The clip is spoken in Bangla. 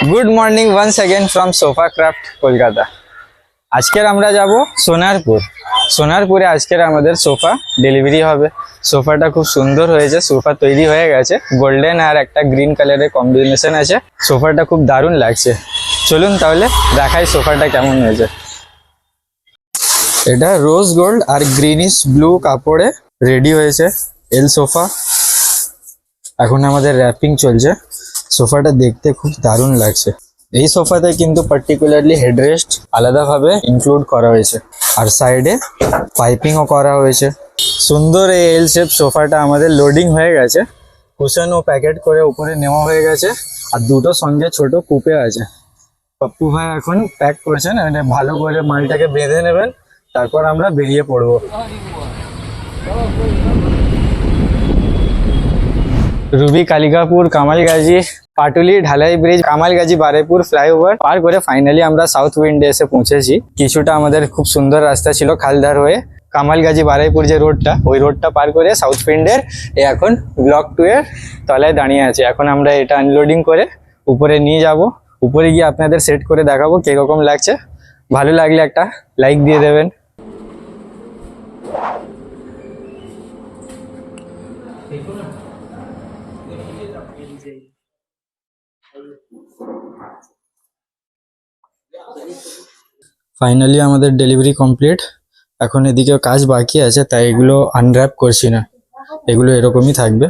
Good morning once again from Sofa Craft Kolkata. আজকের আমরা যাব সোনারপুরে আজকের আমাদের সোফা ডেলিভারি হবে। সোফাটা খুব সুন্দর হয়েছে, সোফা তৈরি হয়ে গেছে, গোল্ডেন আর একটা গ্রিন কালারের কম্বিনেশন আছে। সোফাটা খুব দারুণ লাগছে, চলুন তাহলে দেখাই সোফাটা কেমন হয়েছে। এটা রোজ গোল্ড আর গ্রিনিশ ব্লু কাপড়ে রেডি হয়েছে এল সোফা। এখন আমাদের র্যাপিং চলছে। সোফাটা দেখতে খুব দারুণ লাগছে। এই সোফাতে কিন্তু পার্টিকুলারলি হেডরেস্ট আলাদাভাবে ইনক্লুড করা হয়েছে আর সাইডে পাইপিংও করা হয়েছে। সুন্দর এই এল শেপ সোফাটা আমাদের লোডিং হয়ে গেছে, কুশনও প্যাকেট করে উপরে নেওয়া হয়ে গেছে আর দুটো সঙ্গে ছোট কুপে আছে। পপ্পু ভাই এখন প্যাক করছেন, মানে ভালো করে মালটাকে বেঁধে নেবেন, তারপর আমরা বেরিয়ে পড়বো। রুবি, কালিকাপুর, কামালগাজি, পাটুলি, ঢালাই ব্রিজ, কামালগাজি, বারেপুর ফ্লাইওভার পার করে ফাইনালি আমরা সাউথ উইন্ডে এসে পৌঁছেছি। কিছুটা আমাদের খুব সুন্দর রাস্তা ছিল খালধার হয়ে, কামালগাজি বারাইপুর যে রোডটা, ওই রোডটা পার করে সাউথ উইন্ডের এখন ব্লক 2 এর তলায় দাঁড়িয়ে আছে। এখন আমরা এটা আনলোডিং করে উপরে নিয়ে যাব। উপরে গিয়ে আপনাদের সেট করে দেখাবো কিরকম লাগছে। ভালো লাগলে একটা লাইক দিয়ে দেবেন। ফাইনালি আমাদের ডেলিভারি কমপ্লিট। এখন এদিকে কাজ বাকি আছে, তাই এগুলো আনর্যাপ করছি না, এগুলো এরকমই থাকবে।